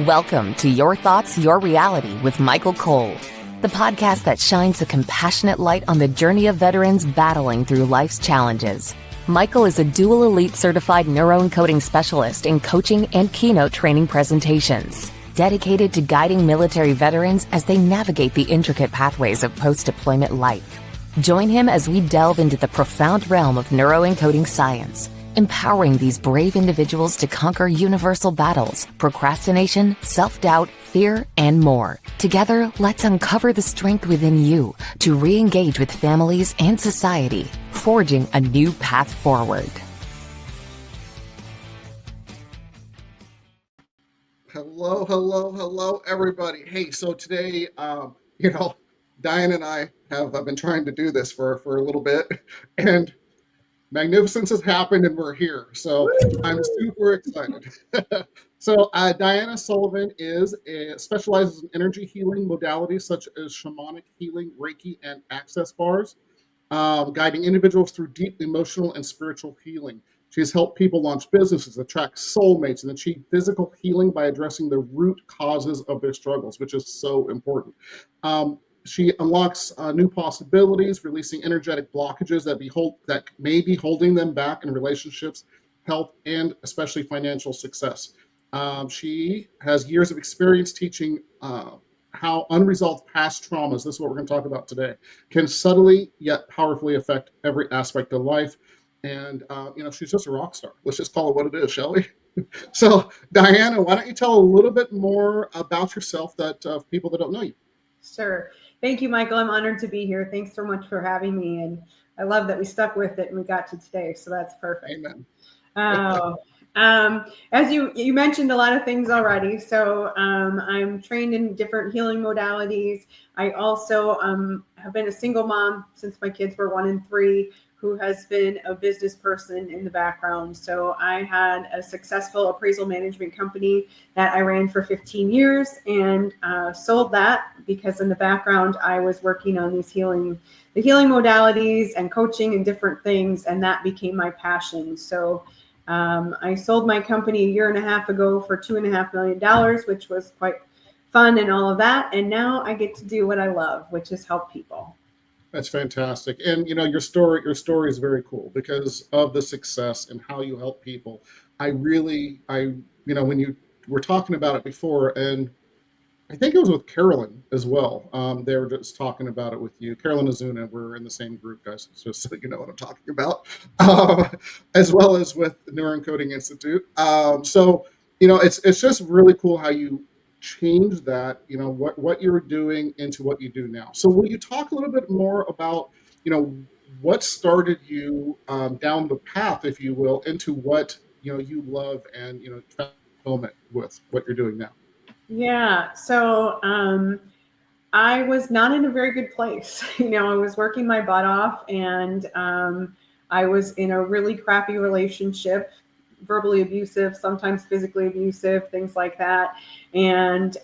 Welcome to Your Thoughts, Your Reality with Michael Cole, the podcast that shines a compassionate light on the journey of veterans battling through life's challenges. Michael is a dual elite certified neuroencoding specialist in coaching and keynote training presentations, dedicated to guiding military veterans as they navigate the intricate pathways of post-deployment life. Join him as we delve into the profound realm of neuroencoding science, empowering these brave individuals to conquer universal battles, procrastination, self-doubt, fear, and more. Together, let's uncover the strength within you to re-engage with families and society, forging a new path forward. Hello, everybody. Hey, so today, Dianna and I have been trying to do this for a little bit, and magnificence has happened and we're here. So I'm super excited. So Dianna Sullivan specializes in energy healing modalities such as shamanic healing, Reiki, and access bars, guiding individuals through deep emotional and spiritual healing. She has helped people launch businesses, attract soulmates, and achieve physical healing by addressing the root causes of their struggles, which is so important. She unlocks new possibilities, releasing energetic blockages that may be holding them back in relationships, health, and especially financial success. She has years of experience teaching how unresolved past traumas, this is what we're going to talk about today, can subtly yet powerfully affect every aspect of life. And, she's just a rock star. Let's just call it what it is, shall we? So, Dianna, why don't you tell a little bit more about yourself that people that don't know you? Sure. Thank you, Michael. I'm honored to be here. Thanks so much for having me. And I love that we stuck with it and we got to today. So that's perfect. Amen. As you mentioned a lot of things already. So I'm trained in different healing modalities. I also have been a single mom since my kids were 1 and 3, who has been a business person in the background. So I had a successful appraisal management company that I ran for 15 years and sold that because in the background I was working on the healing modalities and coaching and different things, and that became my passion. So I sold my company a year and a half ago for $2.5 million, which was quite fun and all of that. And now I get to do what I love, which is help people. That's fantastic. And, your story is very cool because of the success and how you help people. When you were talking about it before, and I think it was with Carolyn as well. They were just talking about it with you. Carolyn Azuna, we're in the same group, guys, just so you know what I'm talking about, as well as with the Neuroencoding Institute. It's just really cool how you change that, what you were doing into what you do now. So will you talk a little bit more about, what started you down the path, if you will, into what, you love and, fulfillment with what you're doing now? Yeah. So I was not in a very good place. I was working my butt off and I was in a really crappy relationship, verbally abusive, sometimes physically abusive, things like that. And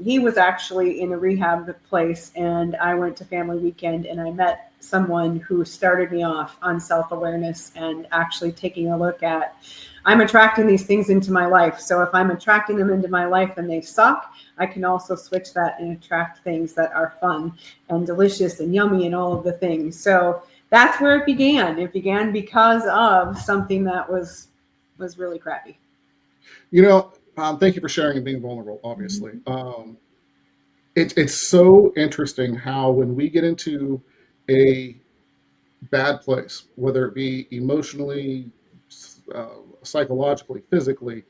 he was actually in a rehab place, and I went to family weekend and I met someone who started me off on self-awareness and actually taking a look at, I'm attracting these things into my life. So if I'm attracting them into my life and they suck, I can also switch that and attract things that are fun and delicious and yummy and all of the things. So that's where it began. It began because of something that was really crappy. Thank you for sharing and being vulnerable, obviously. It's so interesting how when we get into a bad place, whether it be emotionally, psychologically, physically,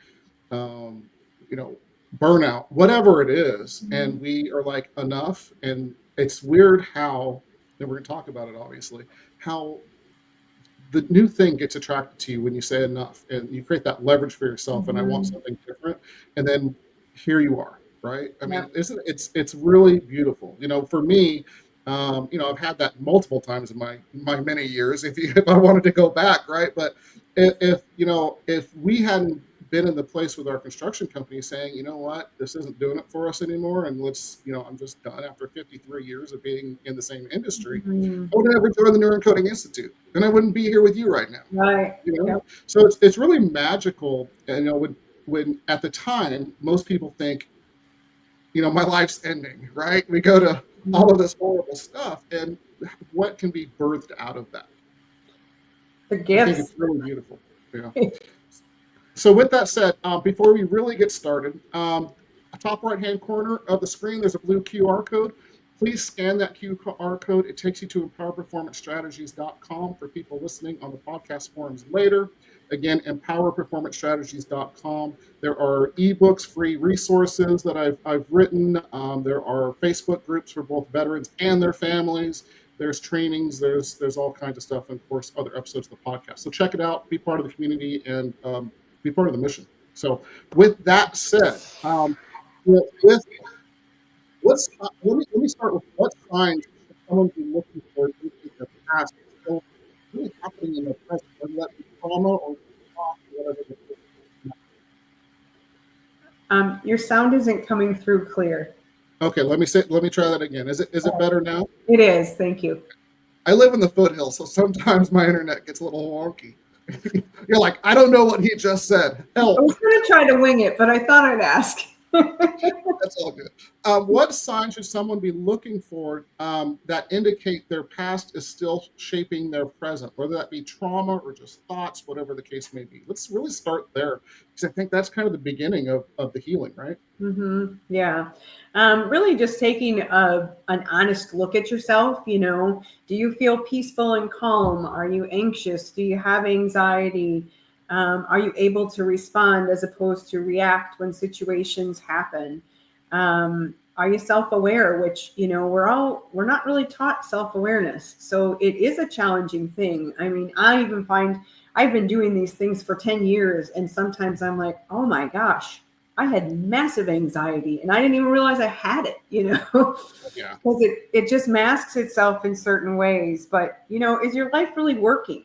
burnout, whatever it is, and we are like, enough. And it's weird how, and we're going to talk about it, obviously, how the new thing gets attracted to you when you say enough, and you create that leverage for yourself. And I want something different. And then here you are, right? I mean, it's really beautiful. For me, I've had that multiple times in my many years, if I wanted to go back, right? But if we hadn't been in the place with our construction company saying, you know what, this isn't doing it for us anymore, and I'm just done after 53 years of being in the same industry, I would never join the Neuroencoding Institute, and I wouldn't be here with you right now. Right. So it's really magical, and when at the time, most people think, my life's ending, right? We go to all of this horrible stuff, and what can be birthed out of that? The I think gifts. it's really beautiful. Yeah. So with that said, before we really get started, top right-hand corner of the screen, there's a blue QR code. Please scan that QR code. It takes you to empowerperformancestrategies.com for people listening on the podcast forums later. Again, empowerperformancestrategies.com. There are ebooks, free resources that I've written. There are Facebook groups for both veterans and their families. There's trainings, there's all kinds of stuff, and of course, other episodes of the podcast. So check it out, be part of the community, and be part of the mission. So with that said, with let me start with what signs should someone be looking for in their past is still really happening in their present, whether that be trauma or loss or whatever the case is. Your sound isn't coming through clear. Okay, let me try that again. Is it better now? It is. Thank you. I live in the foothills, so sometimes my internet gets a little wonky. You're like, I don't know what he just said. Help. I was going to try to wing it, but I thought I'd ask. That's all good. What signs should someone be looking for that indicate their past is still shaping their present, whether that be trauma or just thoughts, whatever the case may be? Let's really start there, because I think that's kind of the beginning of the healing, right? Mm-hmm. Yeah. Really just taking an honest look at yourself. Do you feel peaceful and calm? Are you anxious? Do you have anxiety? Are you able to respond as opposed to react when situations happen? Are you self-aware? Which, we're not really taught self-awareness. So it is a challenging thing. I mean, I even find I've been doing these things for 10 years. And sometimes I'm like, oh my gosh, I had massive anxiety and I didn't even realize I had it, Yeah. because it just masks itself in certain ways. But, is your life really working?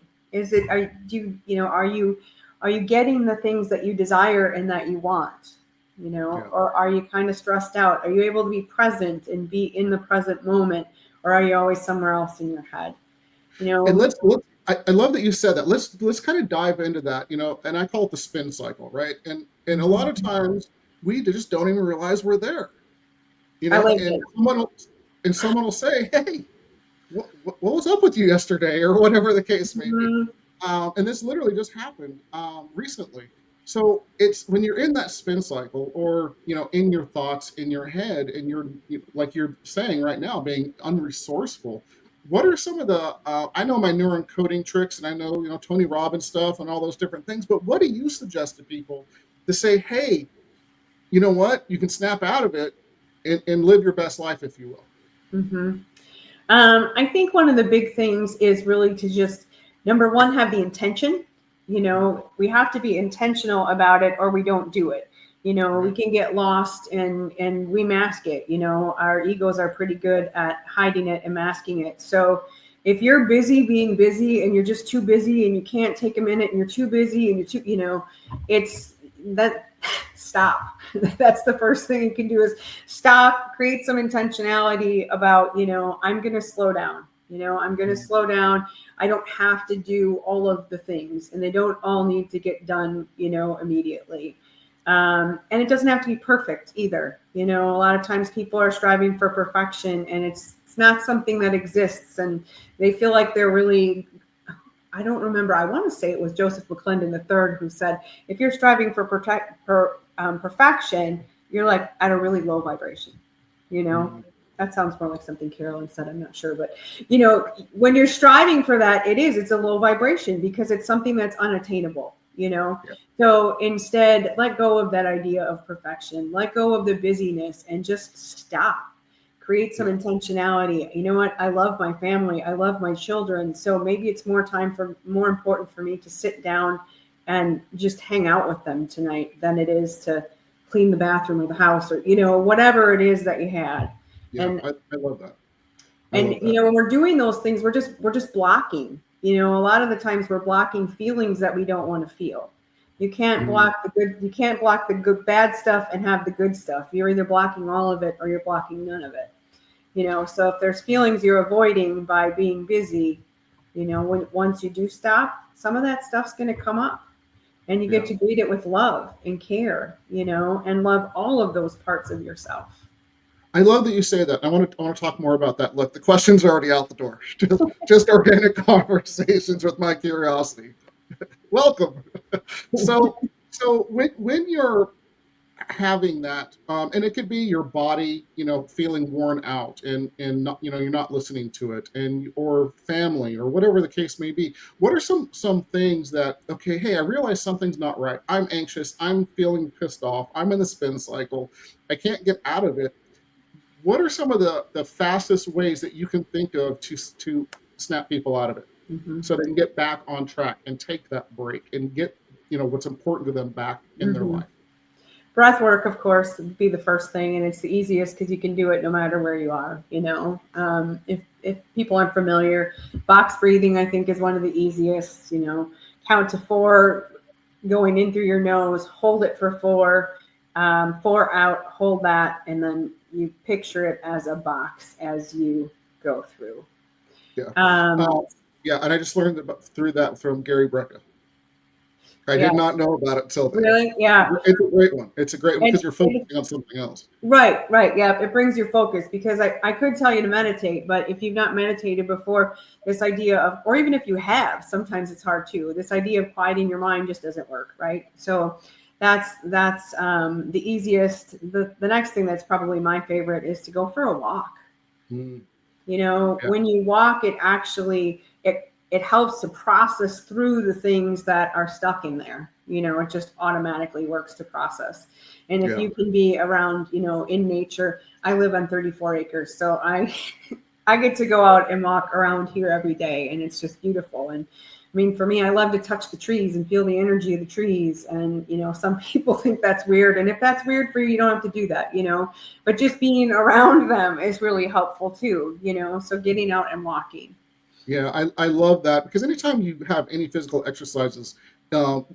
Are you getting the things that you desire and that you want, Yeah. or are you kind of stressed out? Are you able to be present and be in the present moment, or are you always somewhere else in your head? And I love that you said that. Let's kind of dive into that, and I call it the spin cycle, right? And a lot of times we just don't even realize we're there, I like and it. someone will say, hey, what was up with you yesterday, or whatever the case may be. And this literally just happened recently. So it's when you're in that spin cycle, or in your thoughts, in your head, and like you're saying right now, being unresourceful. What are some of the I know my neuron coding tricks, and I know Tony Robbins stuff and all those different things, but what do you suggest to people to say, hey, you know what, you can snap out of it and live your best life, if you will? Mm-hmm. I think one of the big things is really to just, number one, have the intention. We have to be intentional about it, or we don't do it. We can get lost and we mask it. Our egos are pretty good at hiding it and masking it. So if you're busy being busy and you're just too busy and you can't take a minute and you're too busy and it's that, stop. That's the first thing you can do, is stop, create some intentionality about, I'm going to slow down. I'm going to slow down. I don't have to do all of the things, and they don't all need to get done, immediately. And it doesn't have to be perfect either. A lot of times people are striving for perfection, and it's not something that exists, and they feel like they're really, I don't remember. I want to say it was Joseph McClendon III who said, if you're striving for perfection, you're like at a really low vibration. That sounds more like something Carolyn said. I'm not sure, but when you're striving for that, it's a low vibration because it's something that's unattainable. Yeah. So instead, let go of that idea of perfection. Let go of the busyness and just stop. Create some intentionality. You know what? I love my family. I love my children. So maybe it's more important for me to sit down and just hang out with them tonight than it is to clean the bathroom or the house, or, whatever it is that you had. Yeah, And I love that. when we're doing those things, we're just blocking. A lot of the times we're blocking feelings that we don't want to feel. You can't block the good. You can't block the good, bad stuff and have the good stuff. You're either blocking all of it or you're blocking none of it. So if there's feelings you're avoiding by being busy, once you do stop, some of that stuff's going to come up. and you get to greet it with love and care, and love all of those parts of yourself. I love that you say that. I want to talk more about that. Look, the questions are already out the door. Just organic conversations with my curiosity. Welcome. So when you're having that, and it could be your body, feeling worn out and not, you're not listening to it, and or family or whatever the case may be. What are some things that, okay, hey, I realize something's not right. I'm anxious. I'm feeling pissed off. I'm in the spin cycle. I can't get out of it. What are some of the fastest ways that you can think of to snap people out of it, so they can get back on track and take that break and get what's important to them back in their life? Breath work, of course, would be the first thing, and it's the easiest because you can do it no matter where you are. If people aren't familiar, box breathing, I think, is one of the easiest. Count to 4, going in through your nose, hold it for 4, 4 out, hold that, and then you picture it as a box as you go through. Yeah, and I just learned through that from Gary Brecka. I did not know about it until then. Really? Yeah. It's a great one. It's a great one because you're focusing on something else. Right. Yeah. It brings your focus, because I could tell you to meditate, but if you've not meditated before, this idea of, or even if you have, sometimes it's hard too. This idea of quieting your mind just doesn't work. Right. So that's the easiest. The next thing that's probably my favorite is to go for a walk. When you walk, it actually, it helps to process through the things that are stuck in there. It just automatically works to process. And if you can be around, in nature, I live on 34 acres. So I get to go out and walk around here every day, and it's just beautiful. And I mean, for me, I love to touch the trees and feel the energy of the trees. And, some people think that's weird. And if that's weird for you, you don't have to do that, but just being around them is really helpful too, so getting out and walking. Yeah, I love that, because anytime you have any physical exercises,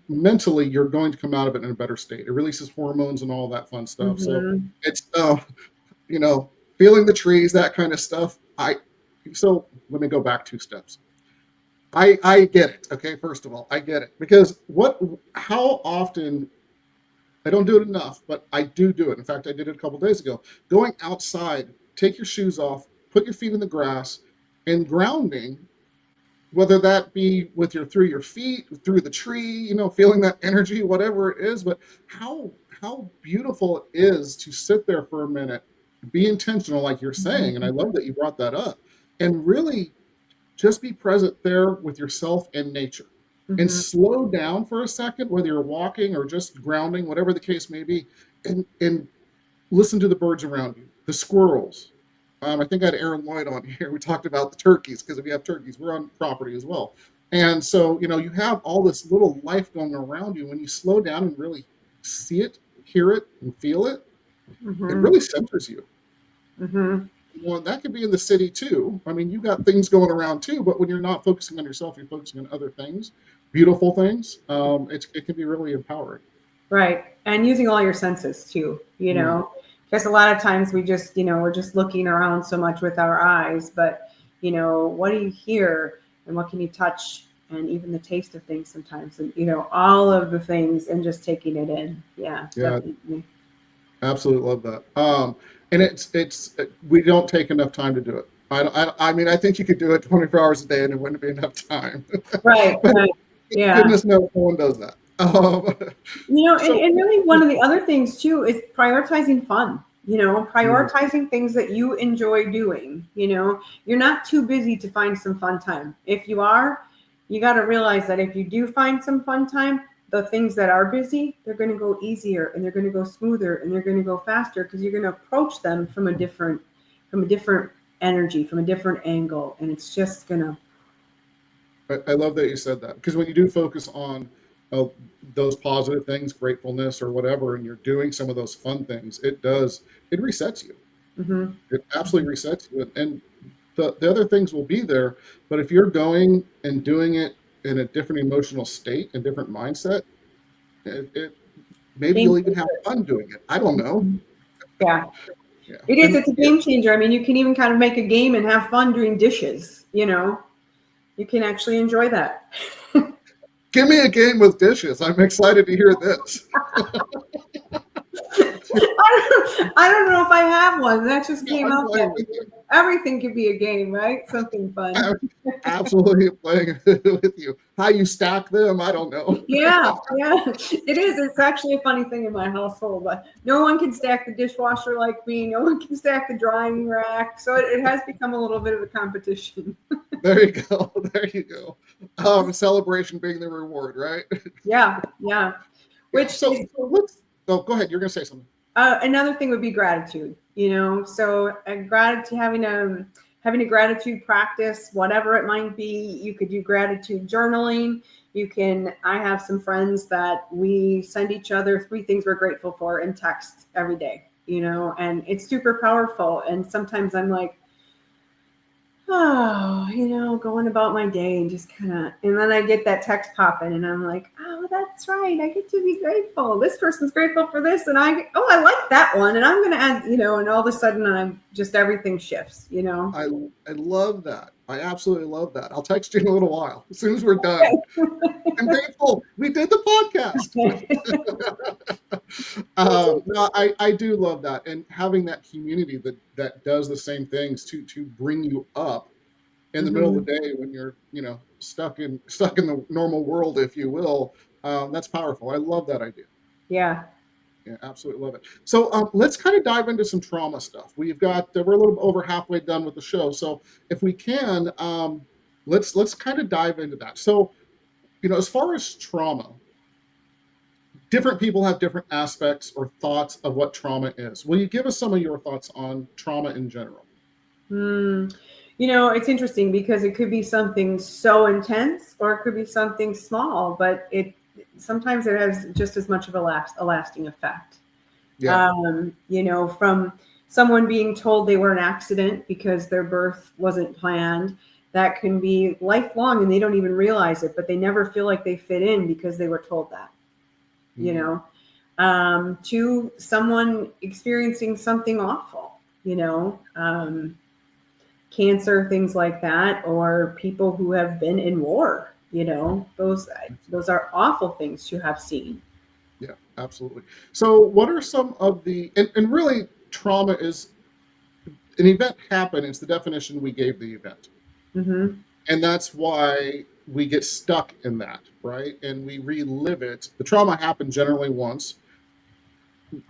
mentally, you're going to come out of it in a better state. It releases hormones and all that fun stuff. So it's, feeling the trees, that kind of stuff. So let me go back 2 steps. I get it. Okay, first of all, I get it, because how often, I don't do it enough, but I do it. In fact, I did it a couple days ago. Going outside, take your shoes off, put your feet in the grass, and grounding, whether that be through your feet, through the tree, feeling that energy, whatever it is. But how beautiful it is to sit there for a minute, be intentional, like you're saying, and I love that you brought that up, and really just be present there with yourself and nature, and slow down for a second, whether you're walking or just grounding, whatever the case may be, and listen to the birds around you, the squirrels. I think I had Aaron Lloyd on here. We talked about the turkeys, because if you have turkeys, we're on property as well. And so, you have all this little life going around you. When you slow down and really see it, hear it, and feel it, it really centers you. Well, that could be in the city too. I mean, you got things going around too, but when you're not focusing on yourself, you're focusing on other things, beautiful things. It can be really empowering. Right. And using all your senses too, because a lot of times we just, we're just looking around so much with our eyes, but, what do you hear, and what can you touch, and even the taste of things sometimes, and, all of the things, and just taking it in. Yeah. Definitely. Absolutely love that. And it's we don't take enough time to do it. I mean, I think you could do it 24 hours a day and it wouldn't be enough time. Right. Yeah. Goodness knows no one does that. And really one of the other things too is prioritizing fun. Prioritizing things that you enjoy doing. You're not too busy to find some fun time. If you are, you got to realize that if you do find some fun time, the things that are busy, they're going to go easier, and they're going to go smoother, and they're going to go faster, because you're going to approach them from a different energy, from a different angle, and it's just going to. I love that you said that, because when you do focus on those positive things, gratefulness or whatever, and you're doing some of those fun things, it resets you. It absolutely resets you, and the other things will be there. But if you're going and doing it in a different emotional state and different mindset, maybe you'll even have fun doing it. I don't know. Yeah. It is. It's a game changer. I mean, you can even kind of make a game and have fun doing dishes. You can actually enjoy that. Give me a game with dishes. I'm excited to hear this. I don't know if I have one. That just No, came I'm out. playing with you. Everything could be a game, right? Something fun. I'm absolutely playing with you. How you stack them, I don't know. Yeah, it is. It's actually a funny thing in my household, but no one can stack the dishwasher like me. No one can stack the drying rack. So it has become a little bit of a competition. There you go. There you go. Celebration being the reward, right? Yeah. Yeah. Which So is, let's. Oh, go ahead. You're going to say something. another thing would be gratitude. So gratitude, having a gratitude practice, whatever it might be. You could do gratitude journaling. I have some friends that we send each other 3 things we're grateful for in text every day, and it's super powerful. And sometimes I'm like, going about my day and just and then I get that text popping and I'm like, oh, that's right. I get to be grateful. This person's grateful for this. And I like that one. And I'm going to add, and all of a sudden everything shifts, I love that. I absolutely love that. I'll text you in a little while as soon as we're done. I'm grateful we did the podcast. No, I do love that, and having that community that does the same things to bring you up in the middle of the day when you're stuck in the normal world, if you will. That's powerful. I love that idea. Yeah. Yeah, absolutely love it. So let's kind of dive into some trauma stuff. We're a little over halfway done with the show, so if we can, let's kind of dive into that. So as far as trauma, different people have different aspects or thoughts of what trauma is. Will you give us some of your thoughts on trauma in general? It's interesting because it could be something so intense or it could be something small, but sometimes it has just as much of a lasting effect. Yeah. From someone being told they were an accident because their birth wasn't planned, that can be lifelong and they don't even realize it, but they never feel like they fit in because they were told that. To someone experiencing something awful, cancer, things like that, or people who have been in war, those are awful things to have seen. Yeah, absolutely. So what are some of and really trauma is an event happened. It's the definition we gave the event. And that's why we get stuck in that, right? And we relive it. The trauma happened generally once.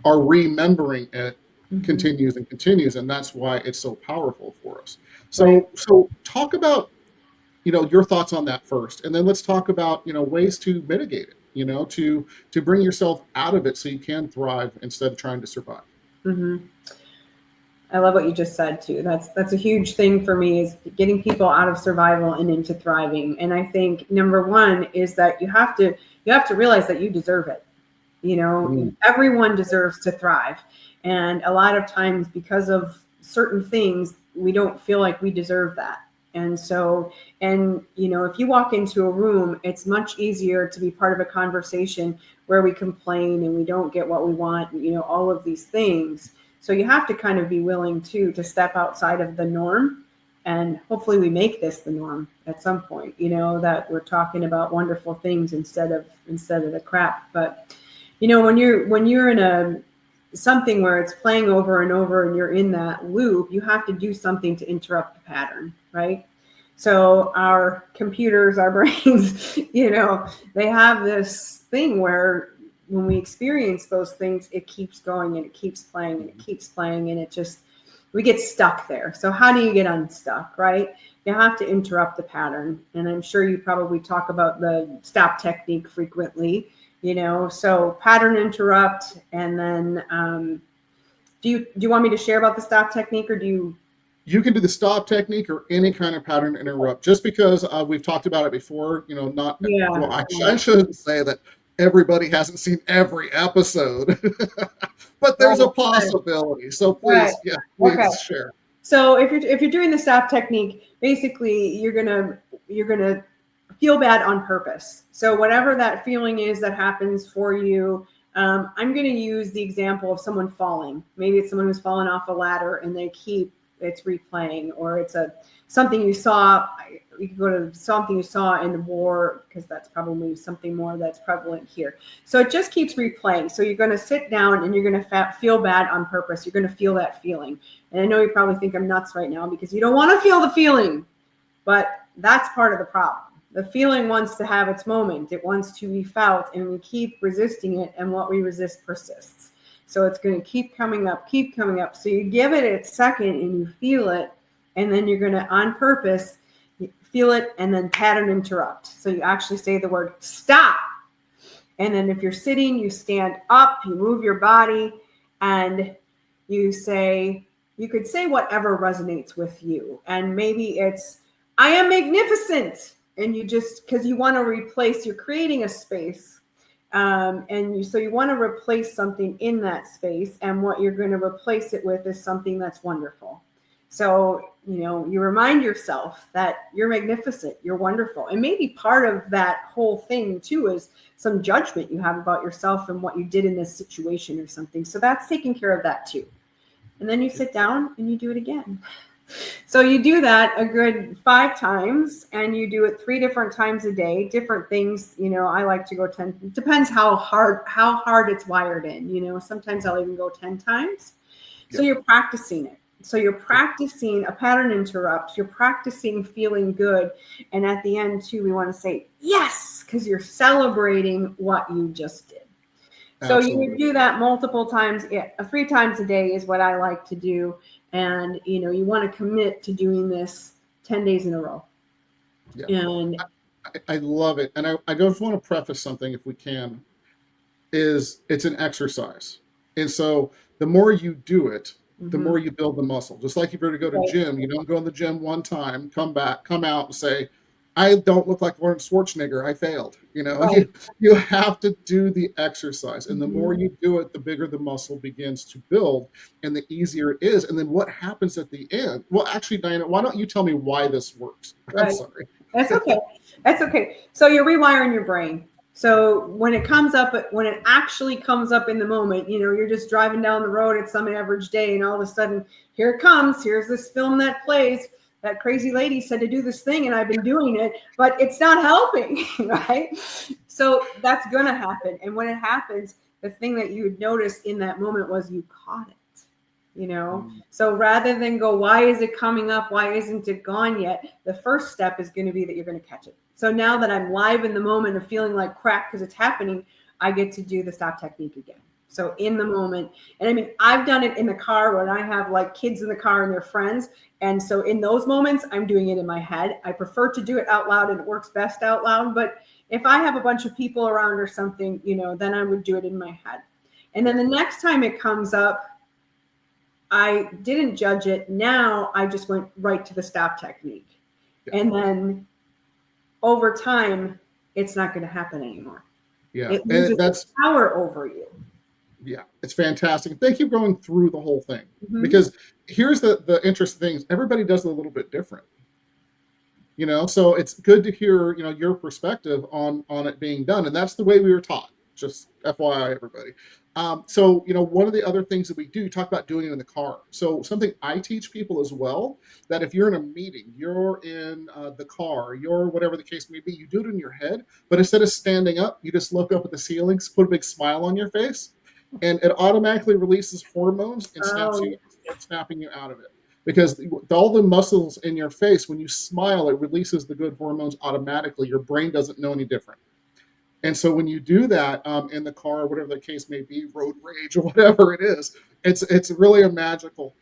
Our remembering it continues and continues, and that's why it's so powerful for us. So talk about your thoughts on that first, and then let's talk about ways to mitigate it, to bring yourself out of it so you can thrive instead of trying to survive. I love what you just said too. That's a huge thing for me, is getting people out of survival and into thriving. And I think number one is that you have to realize that you deserve it. Everyone deserves to thrive. And a lot of times because of certain things, we don't feel like we deserve that. And so, if you walk into a room, it's much easier to be part of a conversation where we complain and we don't get what we want, all of these things. So you have to kind of be willing to step outside of the norm, and hopefully we make this the norm at some point, that we're talking about wonderful things instead of the crap. But, when you're in something where it's playing over and over and you're in that loop, you have to do something to interrupt the pattern, right? So our computers, our brains, they have this thing where when we experience those things, it keeps going and it keeps playing and it keeps playing, and we get stuck there. So how do you get unstuck, right? You have to interrupt the pattern. And I'm sure you probably talk about the stop technique frequently, so pattern interrupt. And then do you want me to share about the stop technique, or do you? You can do the stop technique or any kind of pattern interrupt. Just because we've talked about it before, not. Yeah. Well, I shouldn't say that everybody hasn't seen every episode, but there's a possibility. So please, please share. So if you're doing the stop technique, basically you're gonna feel bad on purpose. So whatever that feeling is that happens for you, I'm going to use the example of someone falling. Maybe it's someone who's fallen off a ladder and it's replaying, or it's something you saw you could go to something you saw in the war, because that's probably something more that's prevalent here. So it just keeps replaying. So you're going to sit down and you're going to feel bad on purpose. You're going to feel that feeling. And I know you probably think I'm nuts right now because you don't want to feel the feeling, but that's part of the problem. The feeling wants to have its moment. It wants to be felt, and we keep resisting it, and what we resist persists. So it's going to keep coming up, keep coming up. So you give it a second and you feel it, and then you're going to, on purpose, feel it and then pattern interrupt. So you actually say the word stop. And then if you're sitting, you stand up, you move your body, and you say, you could say whatever resonates with you. And maybe it's, I am magnificent. And you just, because you want to replace, you're creating a space. So you want to replace something in that space. And what you're going to replace it with is something that's wonderful. So, you remind yourself that you're magnificent, you're wonderful. And maybe part of that whole thing too is some judgment you have about yourself and what you did in this situation or something. So that's taking care of that too. And then you sit down and you do it again. So you do that a good 5 times, and you do it 3 different times a day, different things. I like to go 10, it depends how hard it's wired in, sometimes I'll even go 10 times. So you're practicing it. So you're practicing a pattern interrupt, you're practicing feeling good. And at the end too, we want to say, yes, because you're celebrating what you just did. Absolutely. So you do that multiple times. 3 times a day is what I like to do. And, you want to commit to doing this 10 days in a row. Yeah. And I love it. And I just want to preface something, if we can, is it's an exercise. And so the more you do it, the more you build the muscle. Just like if you're to go to gym, you don't go in the gym one time, come out and say, I don't look like Arnold Schwarzenegger, I failed. You have to do the exercise. And the more you do it, the bigger the muscle begins to build and the easier it is. And then what happens at the end? Well, actually, Dianna, why don't you tell me why this works? Right. I'm sorry. That's okay. That's okay. So you're rewiring your brain. So when it actually comes up in the moment, you're just driving down the road at some average day, and all of a sudden, here it comes. Here's this film that plays. That crazy lady said to do this thing, and I've been doing it, but it's not helping, right? So that's going to happen. And when it happens, the thing that you would notice in that moment was you caught it. So rather than go, why is it coming up? Why isn't it gone yet? The first step is going to be that you're going to catch it. So now that I'm live in the moment of feeling like crap because it's happening, I get to do the stop technique again. So in the moment, and I've done it in the car when I have like kids in the car and their friends. And so in those moments, I'm doing it in my head. I prefer to do it out loud, and it works best out loud. But if I have a bunch of people around or something, then I would do it in my head. And then the next time it comes up, I didn't judge it. Now I just went right to the stop technique. Yeah. And then over time, it's not going to happen anymore. Yeah. It loses its power over you. Yeah, it's fantastic. Thank you for going through the whole thing, because here's the interesting thing. Everybody does it a little bit different. So it's good to hear, your perspective on it being done. And that's the way we were taught. Just FYI, everybody. So, one of the other things that we do, talk about doing it in the car. So something I teach people as well, that if you're in a meeting, you're in the car, you're whatever the case may be, you do it in your head, but instead of standing up, you just look up at the ceilings, put a big smile on your face, and it automatically releases hormones and snapping you out of it. Because all the muscles in your face, when you smile, it releases the good hormones automatically. Your brain doesn't know any different. And so when you do that in the car, whatever the case may be, road rage or whatever it is, it's really a magical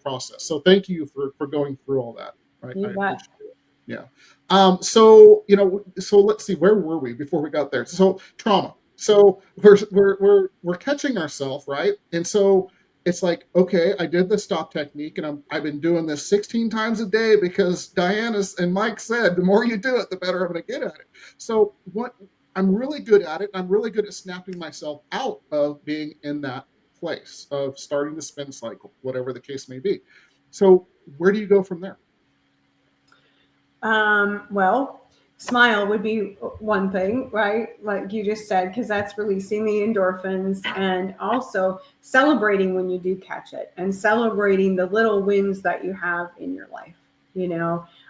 process. So thank you for going through all that. Right? I appreciate it. Yeah. So let's see, where were we before we got there? So trauma. So we're catching ourselves, right? And so it's like, okay, I did the stop technique, and I've been doing this 16 times a day because Dianna and Mike said the more you do it, the better I'm going to get at it. So I'm really good at it. I'm really good at snapping myself out of being in that place of starting the spin cycle, whatever the case may be. So where do you go from there? Well, smile would be one thing, right? Like you just said, because that's releasing the endorphins, and also celebrating when you do catch it, and celebrating the little wins that you have in your life.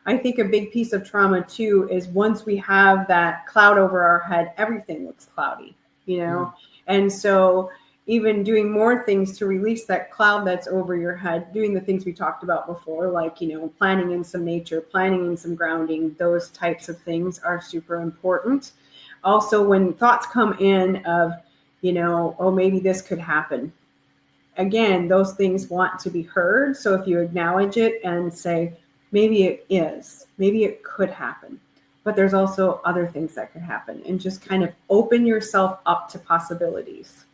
I think a big piece of trauma too is once we have that cloud over our head, everything looks cloudy, you know? And so even doing more things to release that cloud that's over your head, doing the things we talked about before, like, you know, planning in some nature, planning in some grounding, those types of things are super important. Also, when thoughts come in of, you know, oh, maybe this could happen. Again, those things want to be heard. So if you acknowledge it and say, maybe it is, maybe it could happen, but there's also other things that could happen, and just kind of open yourself up to possibilities.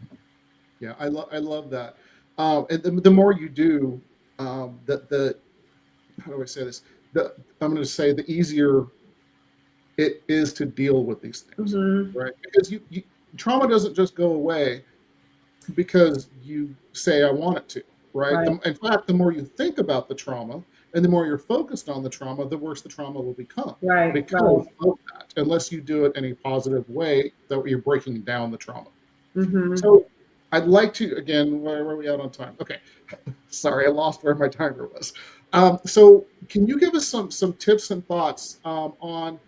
Yeah, I love that. And the more you do, the how do I say this? I'm going to say the easier it is to deal with these things, right? Because you trauma doesn't just go away because you say I want it to, right? Right. In fact, the more you think about the trauma and the more you're focused on the trauma, the worse the trauma will become. Right. Because of that, unless you do it in a positive way, that you're breaking down the trauma. So I'd like to, again, where are we at on time? Okay, sorry, I lost where my timer was. So can you give us some tips and thoughts on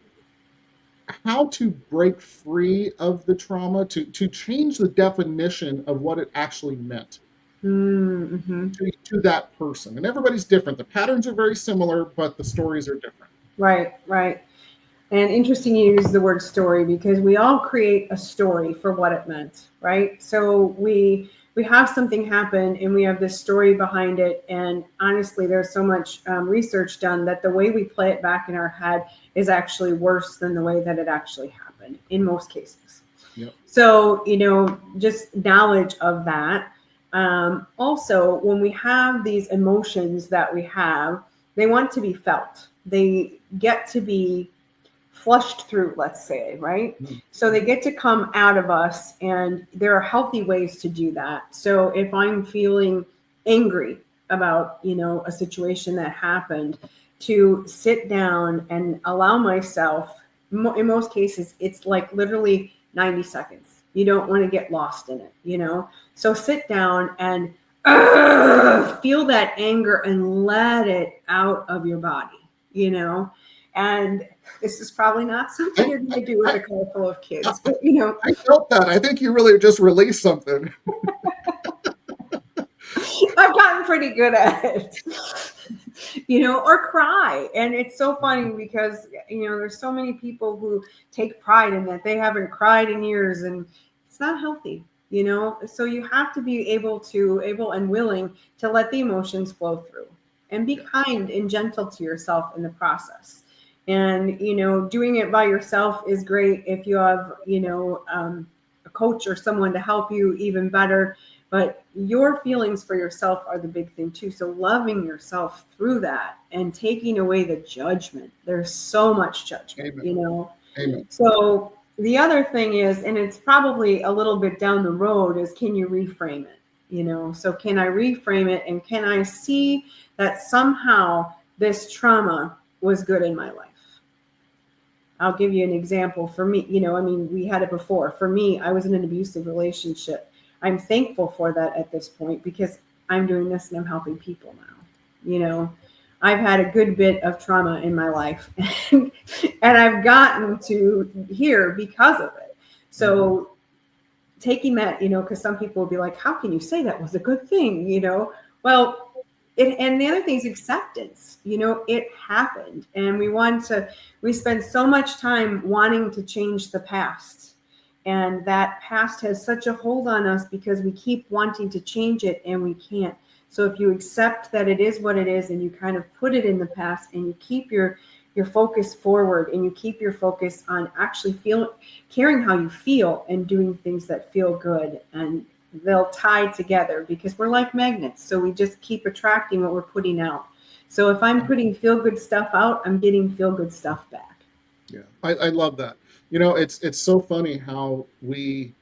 how to break free of the trauma, to change the definition of what it actually meant to that person? And everybody's different. The patterns are very similar, but the stories are different. Right, right. And interesting you use the word story, because we all create a story for what it meant, right? So we have something happen and we have this story behind it. And honestly, there's so much research done that the way we play it back in our head is actually worse than the way that it actually happened in most cases. Yep. So, you know, just knowledge of that. Also, when we have these emotions that we have, they want to be felt. They get to be flushed through, let's say, right? So they get to come out of us, and there are healthy ways to do that. So if I'm feeling angry about, you know, a situation that happened, to sit down and allow myself, in most cases, it's like literally 90 seconds. You don't want to get lost in it, you know? So sit down and feel that anger and let it out of your body, you know? And this is probably not something you're going to do with a car full of kids, but you know. I felt that. I think you really just released something. I've gotten pretty good at it, you know, or cry. And it's so funny because, you know, there's so many people who take pride in that they haven't cried in years, and it's not healthy, you know. So you have to be able and willing to let the emotions flow through, and be kind and gentle to yourself in the process. And, you know, doing it by yourself is great if you have, you know, a coach or someone to help you, even better. But your feelings for yourself are the big thing too. So loving yourself through that and taking away the judgment. There's so much judgment, Amen. you know. Amen. So the other thing is, and it's probably a little bit down the road, is can you reframe it? You know, so can I reframe it, and can I see that somehow this trauma was good in my life? I'll give you an example. For me, you know, I mean, we had it before. For me, I was in an abusive relationship. I'm thankful for that at this point, because I'm doing this and I'm helping people now. You know, I've had a good bit of trauma in my life, and I've gotten to here because of it. So taking that, you know, because some people will be like, how can you say that was a good thing? You know, well, and the other thing is acceptance. You know, it happened, and we spend so much time wanting to change the past. And that past has such a hold on us because we keep wanting to change it and we can't. So if you accept that it is what it is, and you kind of put it in the past, and you keep your focus forward, and you keep your focus on actually caring how you feel and doing things that feel good, and they'll tie together, because we're like magnets. So we just keep attracting what we're putting out. So if I'm putting feel good stuff out, I'm getting feel good stuff back. Yeah, I love that. You know, it's so funny how we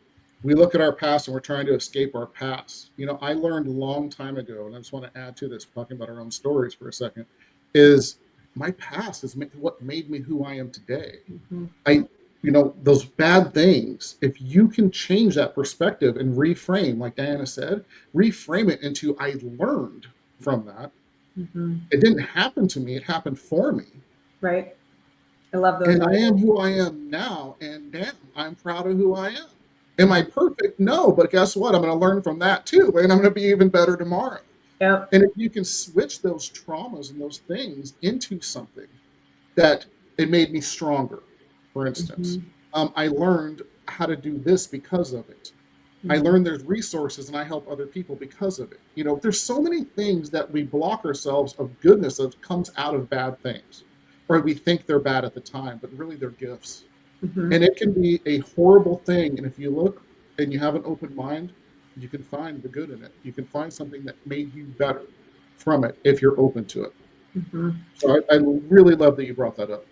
look at our past and we're trying to escape our past. You know, I learned a long time ago, and I just want to add to this, talking about our own stories for a second, is my past is what made me who I am today. You know, those bad things, if you can change that perspective and reframe, like Dianna said, reframe it into I learned from that. It didn't happen to me, it happened for me. Right. I love those. And I am who I am now, and damn, I'm proud of who I am. Am I perfect? No, but guess what? I'm going to learn from that too, and I'm going to be even better tomorrow. Yep. And if you can switch those traumas and those things into something that it made me stronger, for instance, I learned how to do this because of it. I learned there's resources and I help other people because of it. You know, there's so many things that we block ourselves of goodness that comes out of bad things, or we think they're bad at the time, but really they're gifts. And it can be a horrible thing. And if you look and you have an open mind, you can find the good in it. You can find something that made you better from it if you're open to it. So I really love that you brought that up.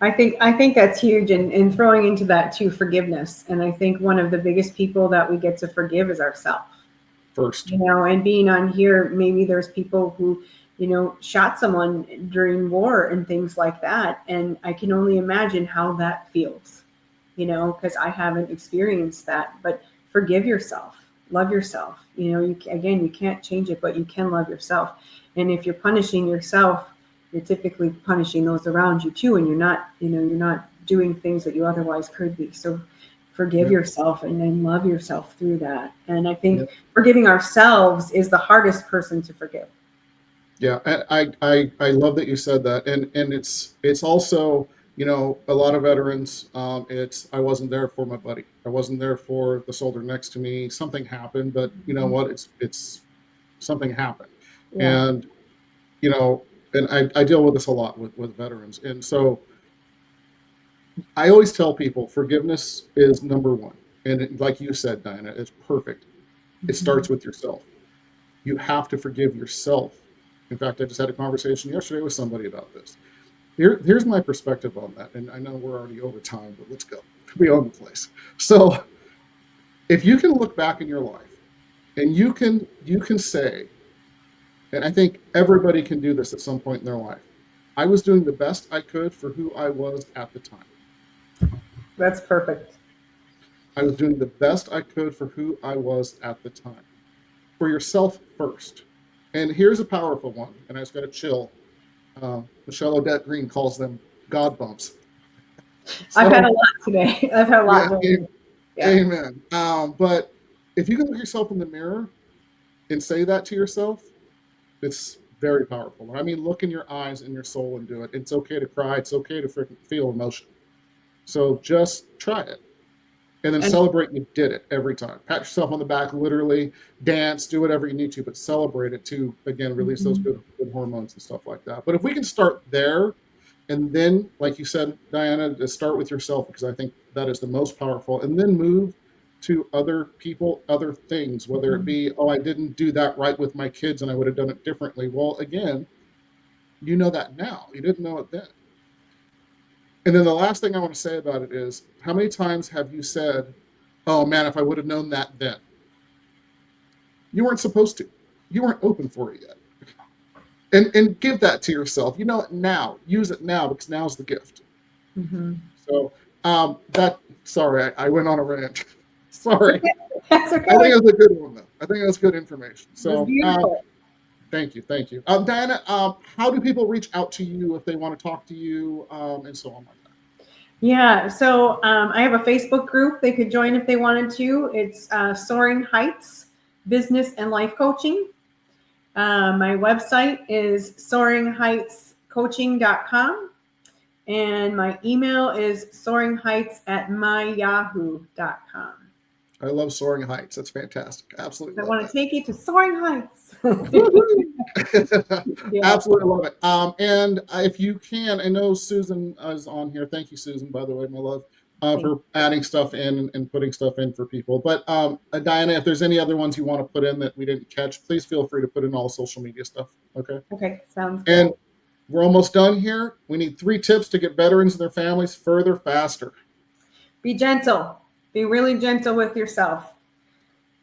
I think that's huge, and throwing into that too, forgiveness. And I think one of the biggest people that we get to forgive is ourselves. First. You know, and being on here, maybe there's people who, you know, shot someone during war and things like that. And I can only imagine how that feels, you know, because I haven't experienced that. But forgive yourself, love yourself. You know, you can't change it, but you can love yourself. And if you're punishing yourself, you're typically punishing those around you too, and you're not doing things that you otherwise could be. So forgive yourself and then love yourself through that. And I think forgiving ourselves is the hardest person to forgive. Yeah, I love that you said that, and it's also, you know, a lot of veterans. It's I wasn't there for my buddy. I wasn't there for the soldier next to me. Something happened, but you know what? It's something happened, and you know. And I deal with this a lot with veterans. And so I always tell people forgiveness is number one. And like you said, Dianna, it's perfect. It starts with yourself. You have to forgive yourself. In fact, I just had a conversation yesterday with somebody about this. Here's my perspective on that. And I know we're already over time, but let's go. We own the place. So if you can look back in your life and you can say, and I think everybody can do this at some point in their life, I was doing the best I could for who I was at the time. That's perfect. I was doing the best I could for who I was at the time. For yourself first. And here's a powerful one, and I just got to chill. Michelle Odette Green calls them God bumps. So, I've had a lot today. I've had a lot. Amen. But if you can look yourself in the mirror and say that to yourself, it's very powerful. I mean, look in your eyes and your soul and do it. It's okay to cry. It's okay to feel emotion. So just try it. And then celebrate you did it every time. Pat yourself on the back, literally, dance, do whatever you need to, but celebrate it to, again, release those good hormones and stuff like that. But if we can start there, and then, like you said, Dianna, to start with yourself, because I think that is the most powerful, and then move to other people, other things, whether it be, oh, I didn't do that right with my kids and I would have done it differently. Well, again, you know that now. You didn't know it then. And then the last thing I want to say about it is, how many times have you said, oh man, if I would have known that then? You weren't supposed to. You weren't open for it yet. And give that to yourself. You know it now. Use it now, because now's the gift. So sorry, I went on a rant. Sorry. That's okay. I think it was a good one, though. I think it was good information. So thank you. Dianna, how do people reach out to you if they want to talk to you, and so on like that? Yeah, so I have a Facebook group they could join if they wanted to. It's Soaring Heights Business and Life Coaching. My website is soaringheightscoaching.com, and my email is soaringheights@myyahoo.com. I love Soaring Heights. That's fantastic. Absolutely. I want to take you to Soaring Heights. Absolutely love it. And if you can, I know Susan is on here. Thank you, Susan, by the way, my love, for adding stuff in and putting stuff in for people. But Dianna, if there's any other ones you want to put in that we didn't catch, please feel free to put in all social media stuff. Okay. Okay. Sounds good. And we're almost done here. We need 3 tips to get veterans and their families further faster. Be gentle. Be really gentle with yourself.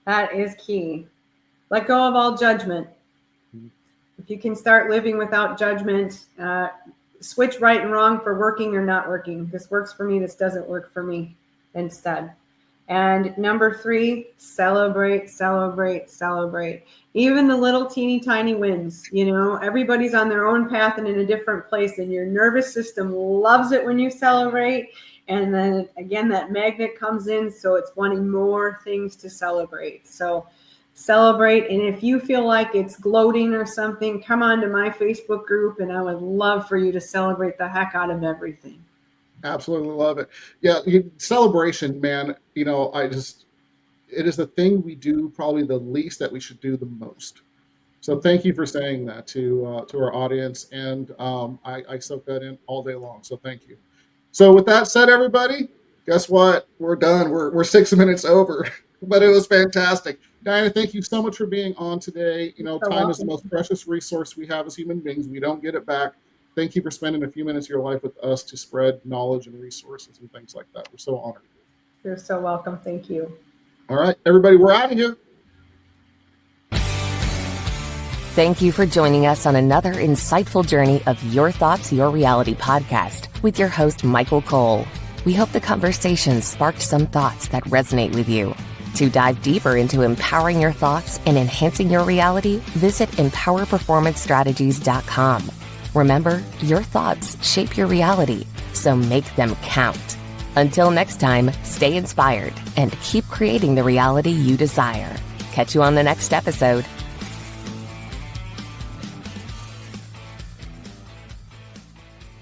That is key. Let go of all judgment. If you can start living without judgment, switch right and wrong for working or not working. This works for me. This doesn't work for me instead. And number 3, celebrate, celebrate, celebrate. Even the little teeny tiny wins, everybody's on their own path and in a different place, and your nervous system loves it when you celebrate. And then again, that magnet comes in, so it's wanting more things to celebrate. So celebrate. And if you feel like it's gloating or something, come on to my Facebook group, and I would love for you to celebrate the heck out of everything. Absolutely love it. Yeah, celebration, man. It is the thing we do probably the least that we should do the most. So thank you for saying that to our audience, and I soak that in all day long. So thank you. So with that said, everybody, guess what? We're done. We're 6 minutes over, but it was fantastic. Dianna, thank you so much for being on today. Time is the most precious resource we have as human beings. We don't get it back. Thank you for spending a few minutes of your life with us to spread knowledge and resources and things like that. We're so honored. You're so welcome. Thank you. All right, everybody, we're out of here. Thank you for joining us on another insightful journey of Your Thoughts, Your Reality podcast with your host, Michael Cole. We hope the conversation sparked some thoughts that resonate with you. To dive deeper into empowering your thoughts and enhancing your reality, visit empowerperformancestrategies.com. Remember, your thoughts shape your reality, so make them count. Until next time, stay inspired and keep creating the reality you desire. Catch you on the next episode.